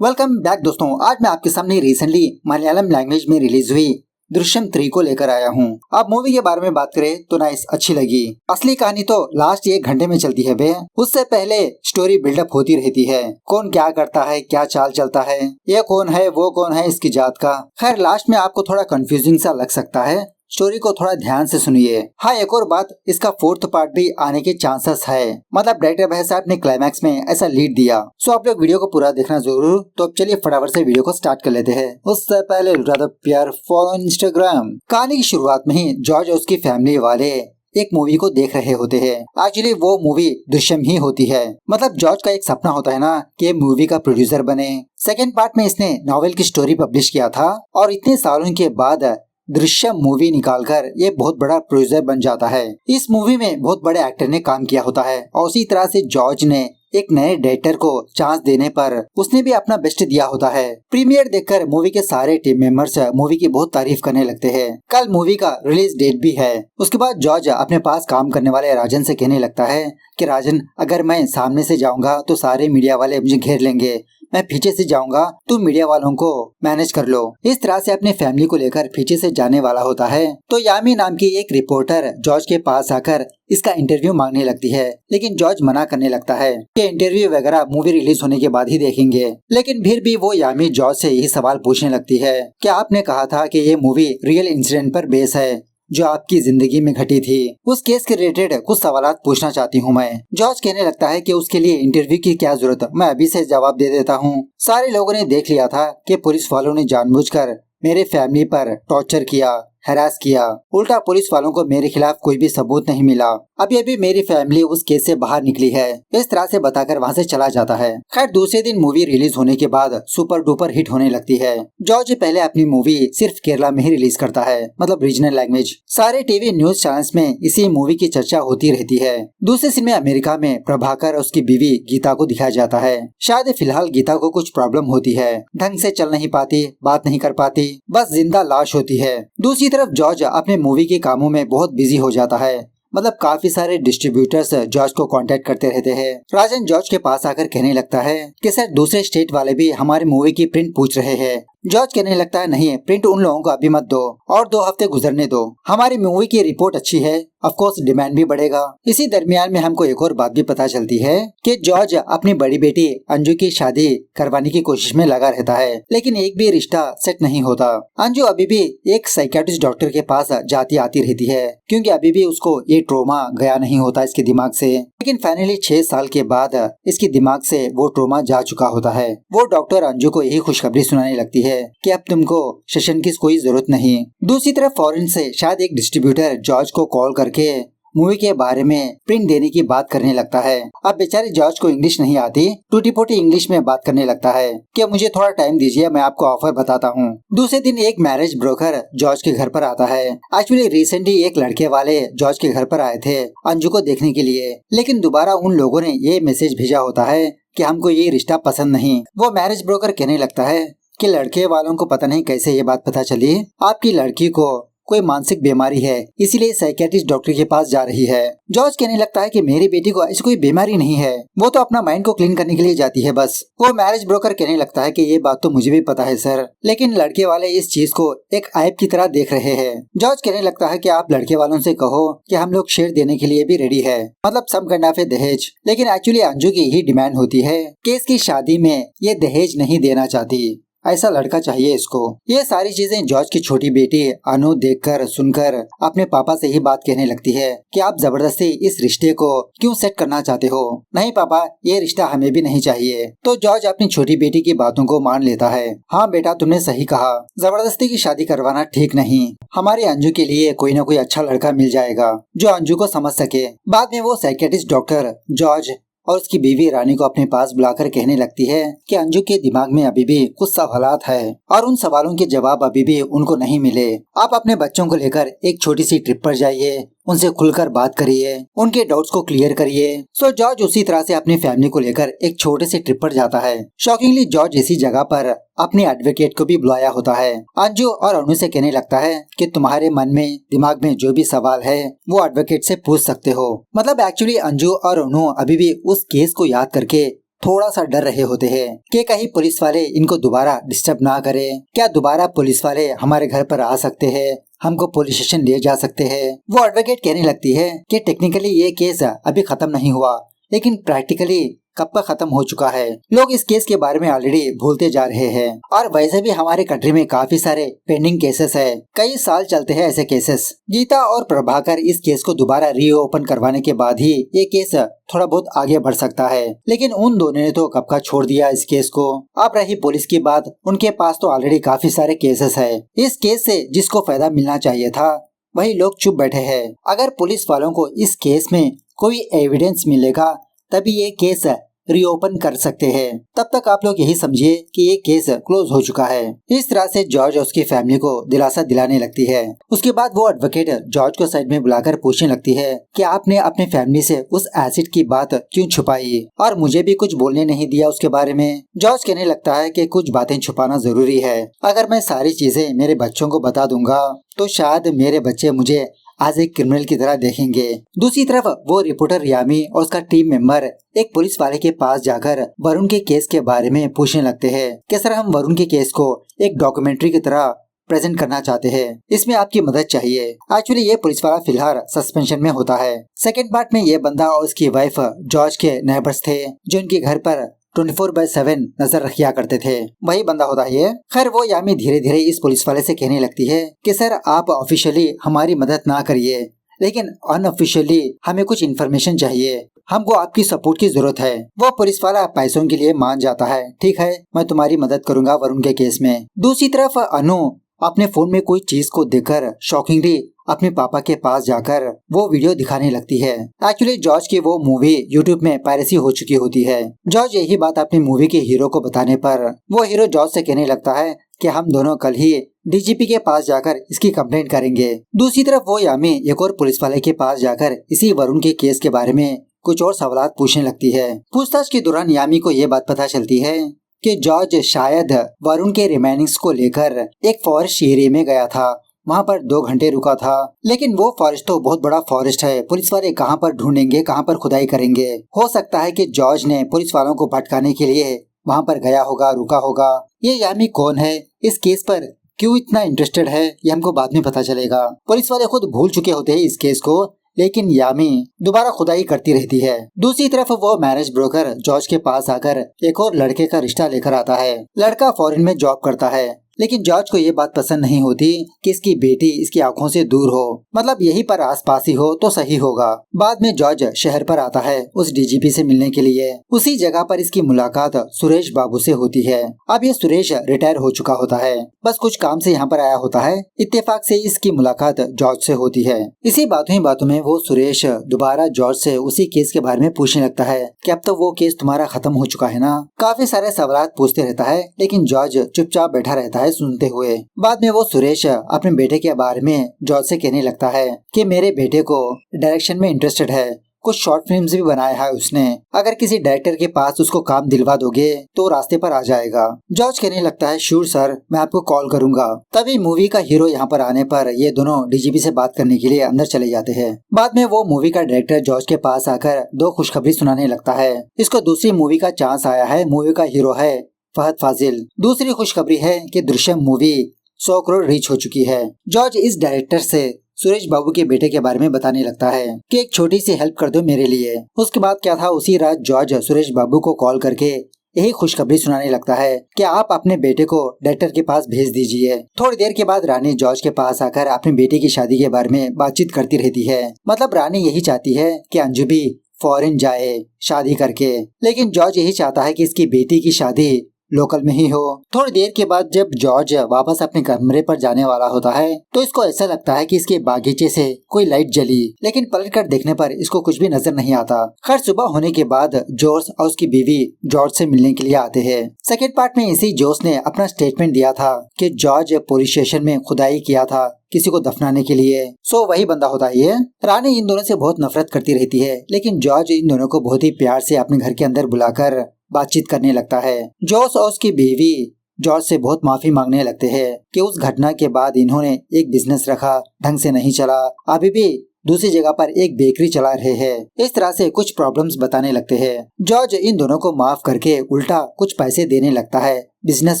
Welcome back दोस्तों। आज मैं आपके सामने रिसेंटली मलयालम लैंग्वेज में रिलीज हुई दृश्यम 3 को लेकर आया हूँ। अब मूवी के बारे में बात करें तो नाइस अच्छी लगी। असली कहानी तो लास्ट 1 घंटे में चलती है बे। उससे पहले स्टोरी बिल्डअप होती रहती है, कौन क्या करता है, क्या चाल चलता है, ये कौन है, वो कौन है, इसकी जात का। खैर लास्ट में आपको थोड़ा कंफ्यूजिंग सा लग सकता है, स्टोरी को थोड़ा ध्यान से सुनिए। हाँ, एक और बात, इसका 4th पार्ट भी आने के चांसेस है। मतलब डायरेक्टर भाई साहब ने क्लाइमैक्स में ऐसा लीड दिया। सो आप लोग वीडियो को पूरा देखना जरूर। तो अब चलिए फटाफट से वीडियो को स्टार्ट कर लेते हैं। उससे पहले लुटा दो प्यार, फॉलो इंस्टाग्राम। कहानी की शुरुआत में ही जॉर्ज और उसकी फैमिली वाले एक मूवी को देख रहे होते हैं। एक्चुअली वो मूवी दृश्यम ही होती है। मतलब जॉर्ज का एक सपना होता है ना कि मूवी का प्रोड्यूसर बने। सेकेंड पार्ट में इसने नॉवेल की स्टोरी पब्लिश किया था और इतने सालों के बाद दृश्यम मूवी निकालकर ये बहुत बड़ा प्रोड्यूसर बन जाता है। इस मूवी में बहुत बड़े एक्टर ने काम किया होता है और उसी तरह से जॉर्ज ने एक नए डायरेक्टर को चांस देने पर उसने भी अपना बेस्ट दिया होता है। प्रीमियर देखकर मूवी के सारे टीम मेंबर्स मूवी की बहुत तारीफ करने लगते हैं। कल मूवी का रिलीज डेट भी है। उसके बाद जॉर्ज अपने पास काम करने वाले राजन से कहने लगता है कि राजन, अगर मैं सामने से जाऊंगा तो सारे मीडिया वाले मुझे घेर लेंगे, मैं पीछे से जाऊंगा तुम मीडिया वालों को मैनेज कर लो। इस तरह से अपने फैमिली को लेकर पीछे से जाने वाला होता है। तो यामी नाम की एक रिपोर्टर जॉर्ज के पास आकर इसका इंटरव्यू मांगने लगती है, लेकिन जॉर्ज मना करने लगता है कि इंटरव्यू वगैरह मूवी रिलीज होने के बाद ही देखेंगे। लेकिन फिर भी वो यामी जॉर्ज से यही सवाल पूछने लगती है कि आपने कहा था कि ये मूवी रियल इंसिडेंट पर बेस है जो आपकी जिंदगी में घटी थी। उस केस के रिलेटेड कुछ सवालात पूछना चाहती हूँ मैं। जॉर्ज कहने लगता है कि उसके लिए इंटरव्यू की क्या जरूरत, मैं अभी से जवाब दे देता हूँ। सारे लोगों ने देख लिया था कि पुलिस वालों ने जानबूझकर मेरे फैमिली पर टॉर्चर किया, हैरास किया। उल्टा पुलिस वालों को मेरे खिलाफ कोई भी सबूत नहीं मिला। अभी अभी मेरी फैमिली उस केस से बाहर निकली है। इस तरह से बताकर वहाँ से चला जाता है। खैर दूसरे दिन मूवी रिलीज होने के बाद सुपर डुपर हिट होने लगती है। जॉर्ज पहले अपनी मूवी सिर्फ केरला में ही रिलीज करता है, मतलब रीजनल लैंग्वेज। सारे टीवी न्यूज चैनल्स में इसी मूवी की चर्चा होती रहती है। दूसरे सीन में अमेरिका में प्रभाकर और उसकी बीवी गीता को दिखाया जाता है। शायद फिलहाल गीता को कुछ प्रॉब्लम होती है, ढंग से चल नहीं पाती, बात नहीं कर पाती, बस जिंदा लाश होती है। दूसरी तरफ जॉर्ज अपने मूवी के कामों में बहुत बिजी हो जाता है। मतलब काफी सारे डिस्ट्रीब्यूटर्स जॉर्ज को कांटेक्ट करते रहते हैं। राजन जॉर्ज के पास आकर कहने लगता है कि सर दूसरे स्टेट वाले भी हमारे मूवी की प्रिंट पूछ रहे हैं। जॉर्ज कहने लगता है नहीं, प्रिंट उन लोगों को अभी मत दो और 2 हफ्ते गुजरने दो। हमारी मूवी की रिपोर्ट अच्छी है, ऑफ कोर्स डिमांड भी बढ़ेगा। इसी दरमियान में हमको एक और बात भी पता चलती है कि जॉर्ज अपनी बड़ी बेटी अंजू की शादी करवाने की कोशिश में लगा रहता है, लेकिन एक भी रिश्ता सेट नहीं होता। अंजू अभी भी एक साइकियाट्रिस्ट डॉक्टर के पास जाती आती रहती है क्योंकि अभी भी उसको ये ट्रोमा गया नहीं होता इसके दिमाग से। लेकिन फाइनली 6 साल के बाद इसके दिमाग से वो ट्रोमा जा चुका होता है। वो डॉक्टर अंजू को यही खुशखबरी सुनाने लगती है कि अब तुमको सेशन की कोई जरूरत नहीं। दूसरी तरफ फॉरेन से शायद एक डिस्ट्रीब्यूटर जॉर्ज को कॉल करके मूवी के बारे में प्रिंट देने की बात करने लगता है। अब बेचारे जॉर्ज को इंग्लिश नहीं आती, टूटी पोटी इंग्लिश में बात करने लगता है कि मुझे थोड़ा टाइम दीजिए, मैं आपको ऑफर बताता हूँ। दूसरे दिन एक मैरिज ब्रोकर जॉर्ज के घर पर आता है। एक्चुअली रिसेंटली एक लड़के वाले जॉर्ज के घर पर आए थे अंजू को देखने के लिए, लेकिन दोबारा उन लोगों ने ये मैसेज भेजा होता है कि हमको ये रिश्ता पसंद नहीं। वो मैरिज ब्रोकर कहने लगता है कि लड़के वालों को पता नहीं कैसे ये बात पता चली, आपकी लड़की को कोई मानसिक बीमारी है, इसीलिए साइकियाट्रिस्ट डॉक्टर के पास जा रही है। जॉर्ज कहने लगता है कि मेरी बेटी को ऐसी कोई बीमारी नहीं है, वो तो अपना माइंड को क्लीन करने के लिए जाती है बस। वो मैरिज ब्रोकर कहने लगता है कि ये बात तो मुझे भी पता है सर, लेकिन लड़के वाले इस चीज को एक ऐप की तरह देख रहे हैं। जॉर्ज कहने लगता है कि आप लड़के वालों से कहो कि हम लोग शेयर देने के लिए भी रेडी है, मतलब सम काइंड ऑफ दहेज। लेकिन एक्चुअली अंजू की यही डिमांड होती है कि इसकी शादी में ये दहेज नहीं देना चाहती, ऐसा लड़का चाहिए इसको। ये सारी चीजें जॉर्ज की छोटी बेटी अनु देखकर सुनकर अपने पापा से ही बात कहने लगती है कि आप जबरदस्ती इस रिश्ते को क्यों सेट करना चाहते हो। नहीं पापा, ये रिश्ता हमें भी नहीं चाहिए। तो जॉर्ज अपनी छोटी बेटी की बातों को मान लेता है। हाँ बेटा, तुमने सही कहा, जबरदस्ती की शादी करवाना ठीक नहीं। हमारे अंजू के लिए कोई न कोई अच्छा लड़का मिल जाएगा जो अंजू को समझ सके। बाद में वो साइकियाट्रिस्ट डॉक्टर जॉर्ज और उसकी बीवी रानी को अपने पास बुलाकर कहने लगती है कि अंजू के दिमाग में अभी भी कुछ सवालात है और उन सवालों के जवाब अभी भी उनको नहीं मिले। आप अपने बच्चों को लेकर एक छोटी सी ट्रिप पर जाइए, उनसे खुलकर बात करिए, उनके डाउट्स को क्लियर करिए। सो जॉर्ज उसी तरह से अपनी फैमिली को लेकर एक छोटे से ट्रिप पर जाता है। शॉकिंगली जॉर्ज इसी जगह पर अपने एडवोकेट को भी बुलाया होता है। अंजू और अनु से कहने लगता है कि तुम्हारे मन में दिमाग में जो भी सवाल है वो एडवोकेट से पूछ सकते हो। मतलब एक्चुअली अंजू और अनु अभी भी उस केस को याद करके थोड़ा सा डर रहे होते हैं कि कहीं पुलिस वाले इनको दोबारा डिस्टर्ब ना करें। क्या दोबारा पुलिस वाले हमारे घर पर आ सकते हैं, हमको पुलिस स्टेशन ले जा सकते हैं। वो एडवोकेट कहने लगती है कि टेक्निकली ये केस अभी खत्म नहीं हुआ, लेकिन प्रैक्टिकली कब का खत्म हो चुका है। लोग इस केस के बारे में ऑलरेडी भूलते जा रहे हैं। और वैसे भी हमारे कंट्री में काफी सारे पेंडिंग केसेस है, कई साल चलते हैं ऐसे केसेस। गीता और प्रभाकर इस केस को दोबारा रीओपन करवाने के बाद ही ये केस थोड़ा बहुत आगे बढ़ सकता है, लेकिन उन दोनों ने तो कब का छोड़ दिया इस केस को। अब रही पुलिस की बात, उनके पास तो ऑलरेडी काफी सारे केसेस है। इस केस से जिसको फायदा मिलना चाहिए था वही लोग चुप बैठे हैं। अगर पुलिस वालों को इस केस में कोई एविडेंस मिलेगा तभी ये केस रीओपन कर सकते हैं। तब तक आप लोग यही समझिए कि ये केस क्लोज हो चुका है। इस तरह से जॉर्ज उसकी फैमिली को दिलासा दिलाने लगती है। उसके बाद वो एडवोकेट जॉर्ज को साइड में बुलाकर पूछने लगती है कि आपने अपने फैमिली से उस एसिड की बात क्यों छुपाई और मुझे भी कुछ बोलने नहीं दिया उसके बारे में। जॉर्ज कहने लगता है कि कुछ बातें छुपाना जरूरी है। अगर मैं सारी चीजें मेरे बच्चों को बता दूंगा तो शायद मेरे बच्चे मुझे आज एक क्रिमिनल की तरह देखेंगे। दूसरी तरफ वो रिपोर्टर यामी और उसका टीम मेंबर एक पुलिस वाले के पास जाकर वरुण के केस के बारे में पूछने लगते हैं कि सर हम वरुण के केस को एक डॉक्यूमेंट्री की तरह प्रेजेंट करना चाहते हैं, इसमें आपकी मदद चाहिए। एक्चुअली ये पुलिस वाला फिलहाल सस्पेंशन में होता है। सेकेंड पार्ट में ये बंदा और उसकी वाइफ जॉर्ज के नेबर्स थे जो उनके घर पर 24/7 नजर रखिया करते थे, वही बंदा होता है ये। खैर वो यामी धीरे धीरे इस पुलिस वाले से कहने लगती है कि सर आप ऑफिशियली हमारी मदद ना करिए, लेकिन अनऑफिशियली हमें कुछ इन्फॉर्मेशन चाहिए, हमको आपकी सपोर्ट की जरूरत है। वो पुलिस वाला पैसों के लिए मान जाता है, ठीक है मैं तुम्हारी मदद करूंगा वरुण के केस में। दूसरी तरफ अनु अपने फोन में कोई चीज को देखकर शॉकिंगली अपने पापा के पास जाकर वो वीडियो दिखाने लगती है। एक्चुअली जॉर्ज की वो मूवी यूट्यूब में पायरेसी हो चुकी होती है। जॉर्ज यही बात अपनी मूवी के हीरो को बताने पर वो हीरो जॉर्ज से कहने लगता है कि हम दोनों कल ही डीजीपी के पास जाकर इसकी कंप्लेंट करेंगे। दूसरी तरफ वो यामी एक और पुलिस वाले के पास जाकर इसी वरुण के केस के बारे में कुछ और सवाल पूछने लगती है। पूछताछ के दौरान यामी को ये बात पता चलती है कि जॉर्ज शायद वरुण के रिमेनिंग्स को लेकर एक फॉरेस्ट एरिया में गया था, वहाँ पर 2 घंटे रुका था, लेकिन वो फॉरेस्ट तो बहुत बड़ा फॉरेस्ट है, पुलिस वाले कहाँ पर ढूंढेंगे, कहाँ पर खुदाई करेंगे। हो सकता है कि जॉर्ज ने पुलिस वालों को भटकाने के लिए वहाँ पर गया होगा, रुका होगा। ये यामी कौन है, इस केस पर क्यों इतना इंटरेस्टेड है, ये हमको बाद में पता चलेगा। पुलिस वाले खुद भूल चुके होते हैं इस केस को, लेकिन यामी दोबारा खुदाई करती रहती है। दूसरी तरफ वो मैरिज ब्रोकर जॉर्ज के पास आकर एक और लड़के का रिश्ता लेकर आता है। लड़का फॉरेन में जॉब करता है, लेकिन जॉर्ज को ये बात पसंद नहीं होती कि इसकी बेटी इसकी आंखों से दूर हो, मतलब यही पर आसपास ही हो तो सही होगा। बाद में जॉर्ज शहर पर आता है उस डीजीपी से मिलने के लिए। उसी जगह पर इसकी मुलाकात सुरेश बाबू से होती है। अब ये सुरेश रिटायर हो चुका होता है, बस कुछ काम से यहाँ पर आया होता है। इत्तेफाक से इसकी मुलाकात जॉर्ज से होती है। इसी बातों में वो सुरेश दोबारा जॉर्ज से उसी केस के बारे में पूछने लगता है कि अब तो वो केस तुम्हारा खत्म हो चुका है ना। काफी सारे सवाल पूछते रहता है, लेकिन जॉर्ज चुपचाप बैठा रहता है सुनते हुए। बाद में वो सुरेश अपने बेटे के बारे में जॉर्ज से कहने लगता है कि मेरे बेटे को डायरेक्शन में इंटरेस्टेड है, कुछ शॉर्ट फिल्म्स भी बनाया है उसने, अगर किसी डायरेक्टर के पास उसको काम दिलवा दोगे तो रास्ते पर आ जाएगा। जॉर्ज कहने लगता है श्योर सर, मैं आपको कॉल करूंगा। तभी मूवी का हीरो यहाँ पर आने पर ये दोनों डीजीपी से बात करने के लिए अंदर चले जाते हैं। बाद में वो मूवी का डायरेक्टर जॉर्ज के पास आकर 2 खुशखबरी सुनाने लगता है। इसको दूसरी मूवी का चांस आया है, मूवी का हीरो है फहद फाजिल। दूसरी खुशखबरी है कि दृश्यम मूवी 100 करोड़ रीच हो चुकी है। जॉर्ज इस डायरेक्टर से सुरेश बाबू के बेटे के बारे में बताने लगता है कि एक छोटी सी हेल्प कर दो मेरे लिए। उसके बाद क्या था, उसी रात जॉर्ज सुरेश बाबू को कॉल करके यही खुशखबरी सुनाने लगता है कि आप अपने बेटे को डायरेक्टर के पास भेज दीजिए। थोड़ी देर के बाद रानी जॉर्ज के पास आकर अपने बेटे की शादी के बारे में बातचीत करती रहती है। मतलब रानी यही चाहती है कि अंजू भी फॉरेन जाए शादी करके, लेकिन जॉर्ज यही चाहता है कि इसकी बेटी की शादी लोकल में ही हो। थोड़ी देर के बाद जब जॉर्ज वापस अपने कमरे पर जाने वाला होता है तो इसको ऐसा लगता है कि इसके बागीचे से कोई लाइट जली, लेकिन पलट कर देखने पर इसको कुछ भी नजर नहीं आता। खैर सुबह होने के बाद जॉर्ज और उसकी बीवी जॉर्ज से मिलने के लिए आते हैं। सेकेंड पार्ट में इसी जॉर्ज ने अपना स्टेटमेंट दिया था कि जॉर्ज पुलिस स्टेशन में खुदाई किया था किसी को दफनाने के लिए। सो वही बंदा होता है ये। रानी इन दोनों से बहुत नफरत करती रहती है, लेकिन जॉर्ज इन दोनों को बहुत ही प्यार से अपने घर के अंदर बुलाकर बातचीत करने लगता है। जॉर्ज और उसकी बीवी जॉर्ज से बहुत माफी मांगने लगते हैं कि उस घटना के बाद इन्होंने एक बिजनेस रखा, ढंग से नहीं चला, अभी भी दूसरी जगह पर एक बेकरी चला रहे हैं। इस तरह से कुछ प्रॉब्लम्स बताने लगते हैं। जॉर्ज इन दोनों को माफ करके उल्टा कुछ पैसे देने लगता है बिजनेस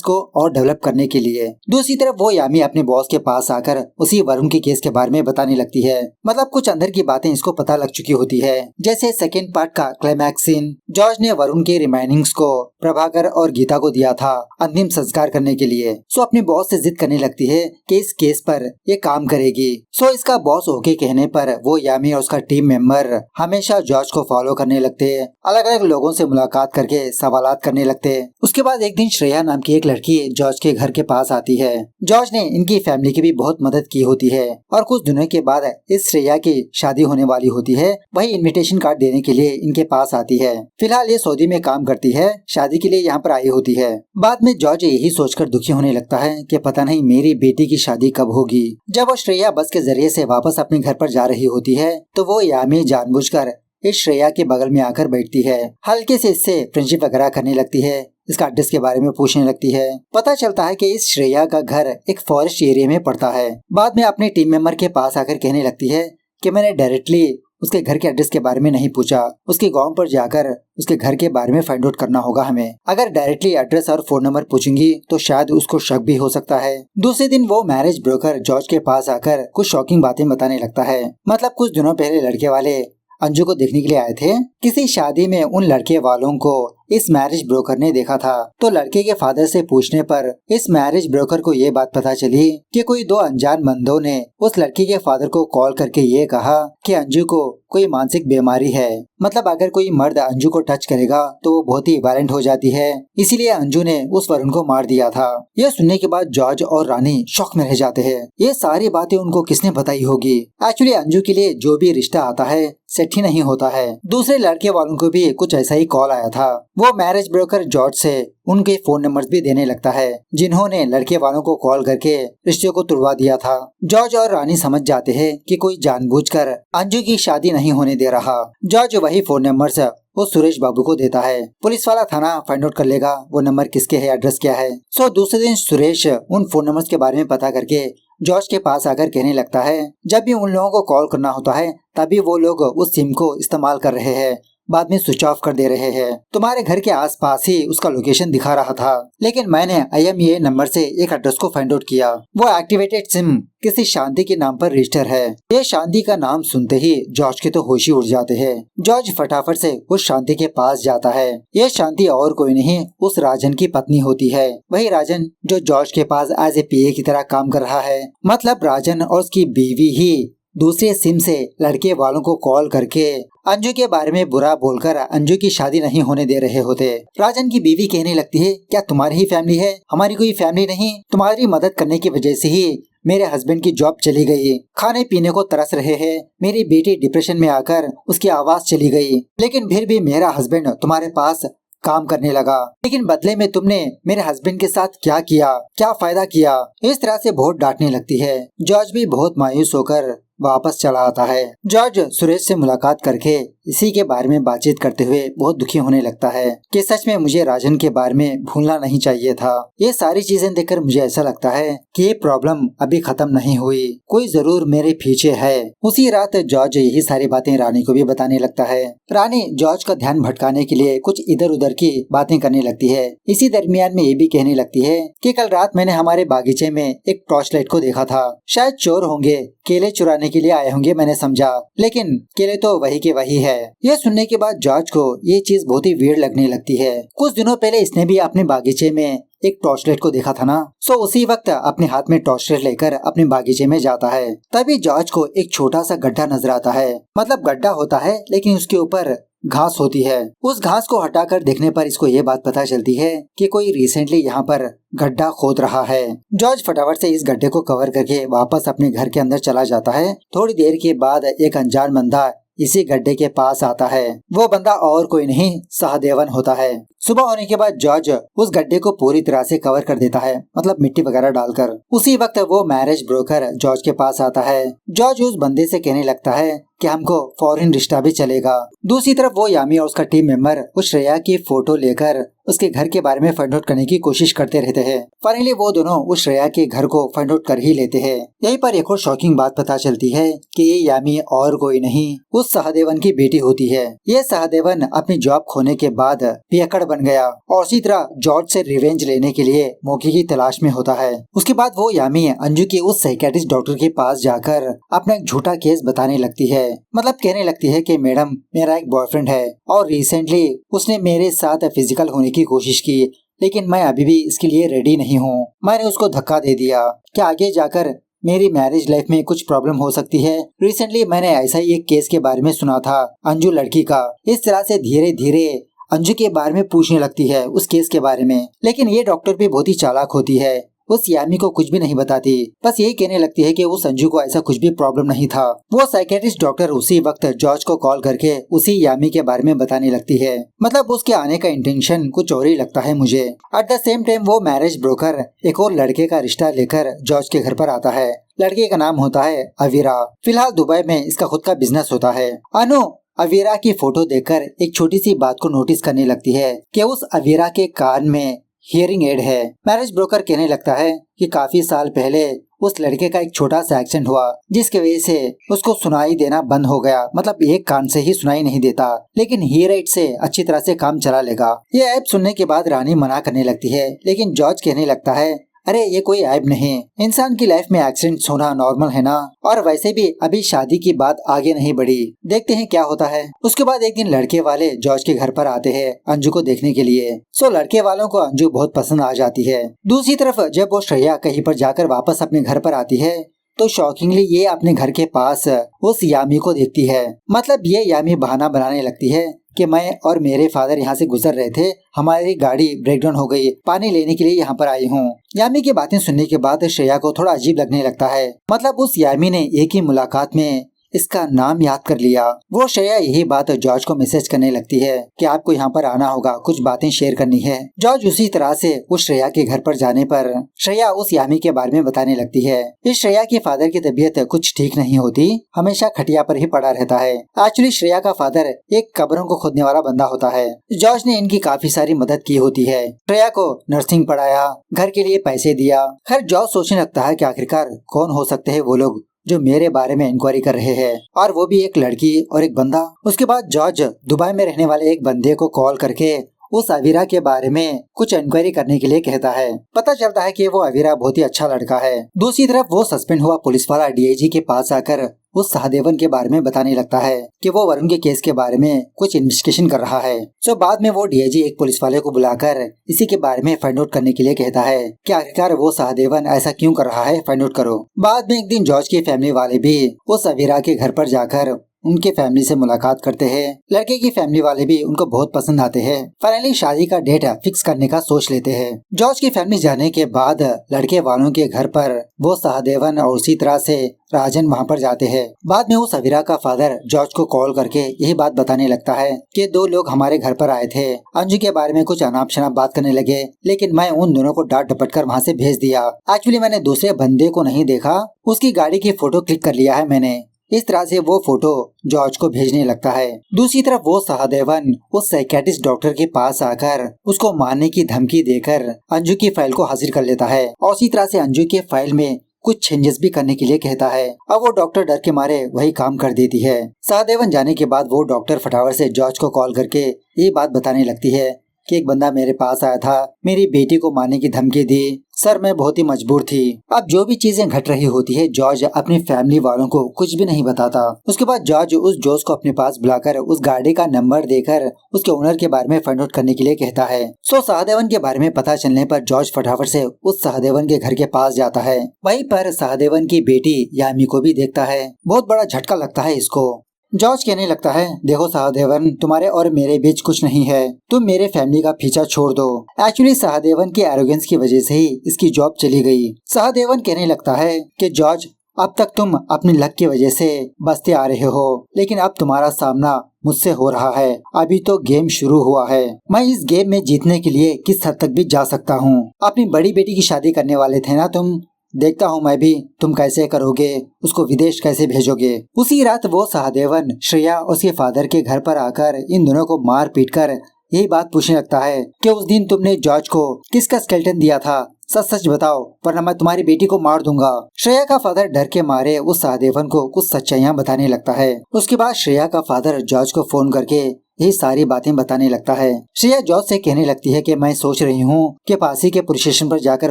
को और डेवलप करने के लिए। दूसरी तरफ वो यामी अपने बॉस के पास आकर उसी वरुण के केस के बारे में बताने लगती है। मतलब कुछ अंदर की बातें इसको पता लग चुकी होती है। जैसे सेकेंड पार्ट का क्लाइमैक्स सीन, जॉर्ज ने वरुण के रिमाइंडिंग्स को प्रभाकर और गीता को दिया था अंतिम संस्कार करने के लिए। सो अपने बॉस से जिद करने लगती है कि इस केस पर ये काम करेगी। सो इसका बॉस ओके कहने पर वो यामी और उसका टीम मेंबर हमेशा जॉर्ज को फॉलो करने लगते, अलग अलग लोगों से मुलाकात करके सवालात करने लगते। उसके बाद एक दिन श्रेया नाम की एक लड़की जॉर्ज के घर के पास आती है। जॉर्ज ने इनकी फैमिली की भी बहुत मदद की होती है और कुछ दिनों के बाद इस श्रेया की शादी होने वाली होती है। वही इनविटेशन कार्ड देने के लिए इनके पास आती है। फिलहाल ये सऊदी में काम करती है, शादी के लिए यहाँ पर आई होती है। बाद में जॉर्ज यही सोचकर दुखी होने लगता है कि पता नहीं मेरी बेटी की शादी कब होगी। जब वो श्रेया बस के जरिए से वापस अपने घर पर जा रही होती है तो वो यामी जानबूझकर इस श्रेया के बगल में आकर बैठती है। हल्के से इससे फ्रेंडशिप वगैरह करने लगती है, इसका एड्रेस के बारे में पूछने लगती है। पता चलता है कि इस श्रेया का घर एक फॉरेस्ट एरिया में पड़ता है। बाद में अपने टीम मेंबर के पास आकर कहने लगती है कि मैंने डायरेक्टली उसके घर के एड्रेस के बारे में नहीं पूछा, उसके गांव पर जाकर उसके घर के बारे में फाइंड आउट करना होगा हमें। अगर डायरेक्टली एड्रेस और फोन नंबर पूछूंगी तो शायद उसको शक भी हो सकता है। दूसरे दिन वो मैरिज ब्रोकर जॉर्ज के पास आकर कुछ शॉकिंग बातें बताने लगता है। मतलब कुछ दिनों पहले लड़के वाले अंजू को देखने के लिए आए थे। किसी शादी में उन लड़के वालों को इस मैरिज ब्रोकर ने देखा था। तो लड़के के फादर से पूछने पर इस मैरिज ब्रोकर को ये बात पता चली कि कोई दो अनजान बंदों ने उस लड़की के फादर को कॉल करके ये कहा कि अंजू को कोई मानसिक बीमारी है। मतलब अगर कोई मर्द अंजू को टच करेगा तो वो बहुत ही वायलेंट हो जाती है, इसीलिए अंजू ने उस वरुण को मार दिया था। यह सुनने के बाद जॉर्ज और रानी शॉक में रह जाते हैं। ये सारी बातें उनको किसने बताई होगी। एक्चुअली अंजू के लिए जो भी रिश्ता आता है सेट ही नहीं होता है। दूसरे लड़के वालों को भी कुछ ऐसा ही कॉल आया था। वो मैरिज ब्रोकर जॉर्ज से उनके फोन नंबर्स भी देने लगता है जिन्होंने लड़के वालों को कॉल करके रिश्ते को तुड़वा दिया था। जॉर्ज और रानी समझ जाते हैं कि कोई जानबूझकर अंजू की शादी नहीं होने दे रहा। जॉर्ज वही फोन नंबर्स वो सुरेश बाबू को देता है। पुलिस वाला थाना फाइंड आउट कर लेगा वो नंबर किसके है, एड्रेस क्या है। सो दूसरे दिन सुरेश उन फोन नंबर्स के बारे में पता करके जॉर्ज के पास आकर कहने लगता है जब भी उन लोगों को कॉल करना होता है तभी वो लोग उस सिम को इस्तेमाल कर रहे हैं, बाद में स्विच ऑफ कर दे रहे हैं। तुम्हारे घर के आसपास ही उसका लोकेशन दिखा रहा था, लेकिन मैंने IMEI नंबर से एक एड्रेस को फाइंड आउट किया। वो एक्टिवेटेड सिम किसी शांति के नाम पर रजिस्टर है। ये शांति का नाम सुनते ही जॉर्ज के तो होश ही उड़ जाते हैं। जॉर्ज फटाफट से उस शांति के पास जाता है। ये शांति और कोई नहीं उस राजन की पत्नी होती है। वही राजन जो जॉर्ज के पास एज ए PA की तरह काम कर रहा है। मतलब राजन और उसकी बीवी ही दूसरे सिम से लड़के वालों को कॉल करके अंजू के बारे में बुरा बोलकर अंजू की शादी नहीं होने दे रहे होते। राजन की बीवी कहने लगती है क्या तुम्हारी ही फैमिली है, हमारी कोई फैमिली नहीं। तुम्हारी मदद करने की वजह से ही मेरे हस्बैंड की जॉब चली गई, खाने पीने को तरस रहे हैं। मेरी बेटी डिप्रेशन में आकर उसकी आवाज चली गई, लेकिन फिर भी मेरा हस्बैंड तुम्हारे पास काम करने लगा। लेकिन बदले में तुमने मेरे हस्बैंड के साथ क्या किया, क्या फायदा किया। इस तरह से बहुत डांटने लगती है। जॉर्ज भी बहुत मायूस होकर वापस चला आता है। जॉर्ज सुरेश से मुलाकात करके इसी के बारे में बातचीत करते हुए बहुत दुखी होने लगता है कि सच में मुझे राजन के बारे में भूलना नहीं चाहिए था। ये सारी चीजें देखकर मुझे ऐसा लगता है कि ये प्रॉब्लम अभी खत्म नहीं हुई, कोई जरूर मेरे पीछे है। उसी रात जॉर्ज यही सारी बातें रानी को भी बताने लगता है। रानी जॉर्ज का ध्यान भटकाने के लिए कुछ इधर उधर की बातें करने लगती है। इसी दरमियान में ये भी कहने लगती है कि कल रात मैंने हमारे बागीचे में एक टॉर्च लाइट को देखा था। शायद चोर होंगे, केले चुराने के लिए आए होंगे मैंने समझा, लेकिन केले तो वही के वही है। यह सुनने के बाद जॉर्ज को ये चीज बहुत ही वियर्ड लगने लगती है। कुछ दिनों पहले इसने भी अपने बागीचे में एक टॉर्च लाइट को देखा था ना। सो उसी वक्त अपने हाथ में टॉर्च लाइट लेकर अपने बागीचे में जाता है। तभी जॉर्ज को एक छोटा सा गड्ढा नजर आता है। मतलब गड्ढा होता है लेकिन उसके ऊपर घास होती है। उस घास को हटाकर देखने पर इसको ये बात पता चलती है कि कोई रिसेंटली यहाँ पर गड्ढा खोद रहा है। जॉर्ज फटाफट से इस गड्ढे को कवर करके वापस अपने घर के अंदर चला जाता है। थोड़ी देर के बाद एक अनजान बंदा इसी गड्ढे के पास आता है। वो बंदा और कोई नहीं सहदेवन होता है। सुबह होने के बाद जॉर्ज उस गड्ढे को पूरी तरह से कवर कर देता है, मतलब मिट्टी वगैरह डालकर। उसी वक्त वो मैरिज ब्रोकर जॉर्ज के पास आता है। जॉर्ज उस बंदे से कहने लगता है कि हमको फॉरेन रिश्ता भी चलेगा। दूसरी तरफ वो यामी और उसका टीम मेंबर उस श्रेया की फोटो लेकर उसके घर के बारे में फाइंड आउट करने की कोशिश करते रहते हैं। फाइनली वो दोनों उस श्रेया के घर को फाइंड आउट कर ही लेते हैं। यहीं पर एक और शॉकिंग बात पता चलती है कि ये यामी और कोई नहीं उस सहदेवन की बेटी होती है। ये सहदेवन अपनी जॉब खोने के बाद पियक्कड़ बन गया और इसी तरह जॉर्ज से रिवेंज लेने के लिए मौके की तलाश में होता है। उसके बाद वो यामी अंजू की उस साइकियाट्रिस्ट डॉक्टर के पास जाकर अपना एक झूठा केस बताने लगती है। मतलब कहने लगती है कि मैडम मेरा एक बॉयफ्रेंड है और रिसेंटली उसने मेरे साथ फिजिकल होने की कोशिश की, लेकिन मैं अभी भी इसके लिए रेडी नहीं हूँ। मैंने उसको धक्का दे दिया कि आगे जाकर मेरी मैरिज लाइफ में कुछ प्रॉब्लम हो सकती है। रिसेंटली मैंने ऐसा ही एक केस के बारे में सुना था अंजू लड़की का। इस तरह से धीरे धीरे अंजू के बारे में पूछने लगती है उस केस के बारे में। लेकिन ये डॉक्टर भी बहुत ही चालाक होती है, उस यामी को कुछ भी नहीं बताती, बस यही कहने लगती है कि उस अंजू को ऐसा कुछ भी प्रॉब्लम नहीं था। वो साइकियाट्रिस्ट डॉक्टर उसी वक्त जॉर्ज को कॉल करके उसी यामी के बारे में बताने लगती है। मतलब उसके आने का इंटेंशन कुछ और ही लगता है मुझे। एट द सेम टाइम वो मैरिज ब्रोकर एक और लड़के का रिश्ता लेकर जॉर्ज के घर पर आता है। लड़के का नाम होता है अवीरा। फिलहाल दुबई में इसका खुद का बिजनेस होता है। अनु अवीरा की फोटो देखकर एक छोटी सी बात को नोटिस करने लगती है कि उस अवीरा के कान में हियरिंग एड है। मैरिज ब्रोकर कहने लगता है कि काफी साल पहले उस लड़के का एक छोटा सा एक्सीडेंट हुआ जिसकी वजह से उसको सुनाई देना बंद हो गया। मतलब एक कान से ही सुनाई नहीं देता, लेकिन हियर एड से अच्छी तरह से काम चला लेगा। ये ऐप सुनने के बाद रानी मना करने लगती है, लेकिन जॉर्ज कहने लगता है अरे ये कोई ऐप नहीं, इंसान की लाइफ में एक्सीडेंट्स होना नॉर्मल है ना, और वैसे भी अभी शादी की बात आगे नहीं बढ़ी, देखते हैं क्या होता है। उसके बाद एक दिन लड़के वाले जॉर्ज के घर पर आते हैं अंजू को देखने के लिए। सो लड़के वालों को अंजू बहुत पसंद आ जाती है। दूसरी तरफ जब वो श्रेया कहीं पर जाकर वापस अपने घर पर आती है तो शॉकिंगली ये अपने घर के पास उस यामी को देखती है। मतलब ये यामी बहाना बनाने लगती है कि मैं और मेरे फादर यहाँ से गुजर रहे थे, हमारी गाड़ी ब्रेकडाउन हो गई, पानी लेने के लिए यहाँ पर आई हूँ। यामी की बातें सुनने के बाद श्रेया को थोड़ा अजीब लगने लगता है। मतलब उस यामी ने एक ही मुलाकात में इसका नाम याद कर लिया। वो श्रेया यही बात जॉर्ज को मैसेज करने लगती है कि आपको यहाँ पर आना होगा, कुछ बातें शेयर करनी है। जॉर्ज उसी तरह से उस श्रेया के घर पर जाने पर श्रेया उस यामी के बारे में बताने लगती है। इस श्रेया की फादर की तबीयत कुछ ठीक नहीं होती, हमेशा खटिया पर ही पड़ा रहता है। एक्चुअली श्रेया का फादर एक कब्रों को खोदने वाला बंदा होता है। जॉर्ज ने इनकी काफी सारी मदद की होती है। श्रेया को नर्सिंग पढ़ाया, घर के लिए पैसे दिया। खैर जॉर्ज सोचने लगता है कि आखिरकार कौन हो सकते हैं वो लोग जो मेरे बारे में इंक्वायरी कर रहे हैं, और वो भी एक लड़की और एक बंदा। उसके बाद जॉर्ज दुबई में रहने वाले एक बंदे को कॉल करके उस अवीरा के बारे में कुछ इंक्वायरी करने के लिए कहता है। पता चलता है कि वो अवीरा बहुत ही अच्छा लड़का है। दूसरी तरफ वो सस्पेंड हुआ पुलिस वाला डीआईजी के पास आकर उस सहदेवन के बारे में बताने लगता है कि वो वरुण के केस के बारे में कुछ इन्वेस्टिगेशन कर रहा है। सो बाद में वो डीआईजी एक पुलिस वाले को बुलाकर इसी के बारे में फाइंड आउट करने के लिए कहता है कि आखिरकार वो सहदेवन ऐसा क्यों कर रहा है, फाइंड आउट करो। बाद में एक दिन जॉर्ज की फैमिली वाले भी उस अवीरा के घर पर जाकर उनके फैमिली से मुलाकात करते हैं। लड़के की फैमिली वाले भी उनको बहुत पसंद आते हैं। फाइनली शादी का डेट फिक्स करने का सोच लेते हैं। जॉर्ज की फैमिली जाने के बाद लड़के वालों के घर पर वो सहदेवन और उसी तरह से राजन वहाँ पर जाते हैं। बाद में उस अवीरा का फादर जॉर्ज को कॉल करके यही बात बताने लगता है कि दो लोग हमारे घर पर आए थे, अंजू के बारे में कुछ अनाप शनाप बात करने लगे, लेकिन मैं उन दोनों को डांट डपट कर वहाँ से भेज दिया। एक्चुअली मैंने दूसरे बंदे को नहीं देखा, उसकी गाड़ी की फोटो क्लिक कर लिया है मैंने। इस तरह से वो फोटो जॉर्ज को भेजने लगता है। दूसरी तरफ वो सहदेवन उस साइकियाट्रिस्ट डॉक्टर के पास आकर उसको मारने की धमकी देकर अंजू की फाइल को हाजिर कर लेता है और इसी तरह से अंजू के फाइल में कुछ चेंजेस भी करने के लिए कहता है। अब वो डॉक्टर डर के मारे वही काम कर देती है। सहदेवन जाने के बाद वो डॉक्टर फटाफट से जॉर्ज को कॉल करके ये बात बताने लगती है कि एक बंदा मेरे पास आया था, मेरी बेटी को मारने की धमकी दी। सर मैं बहुत ही मजबूर थी। अब जो भी चीजें घट रही होती है जॉर्ज अपनी फैमिली वालों को कुछ भी नहीं बताता। उसके बाद जॉर्ज उस जोश को अपने पास बुलाकर उस गाड़ी का नंबर देकर उसके ओनर के बारे में फाइंड आउट करने के लिए कहता है। सो सहदेवन के बारे में पता चलने पर जॉर्ज फटाफट से उस सहदेवन के घर के पास जाता है। वहीं पर सहदेवन की बेटी यामी को भी देखता है। बहुत बड़ा झटका लगता है इसको। जॉर्ज कहने लगता है देखो सहदेवन, तुम्हारे और मेरे बीच कुछ नहीं है, तुम मेरे फैमिली का पीछा छोड़ दो। एक्चुअली सहदेवन की एरोगेंस की वजह से ही इसकी जॉब चली गई। सहदेवन कहने लगता है कि जॉर्ज अब तक तुम अपनी लक की वजह से बचते आ रहे हो, लेकिन अब तुम्हारा सामना मुझसे हो रहा है। अभी तो गेम शुरू हुआ है, मैं इस गेम में जीतने के लिए किस हद तक भी जा सकता हूँ। अपनी बड़ी बेटी की शादी करने वाले थे ना तुम, देखता हूँ मैं भी तुम कैसे करोगे, उसको विदेश कैसे भेजोगे। उसी रात वो सहदेवन श्रेया और उसके फादर के घर पर आकर इन दोनों को मार पीट कर यही बात पूछने लगता है कि उस दिन तुमने जॉर्ज को किसका स्केलेटन दिया था, सच सच बताओ वरना मैं तुम्हारी बेटी को मार दूंगा। श्रेया का फादर डर के मारे उस सहदेवन को कुछ सच्चाइयाँ बताने लगता है। उसके बाद श्रेया का फादर जॉर्ज को फोन करके यही सारी बातें बताने लगता है। श्रेया जॉर्ज से कहने लगती है कि मैं सोच रही हूँ कि पासी के पुलिस स्टेशन पर जाकर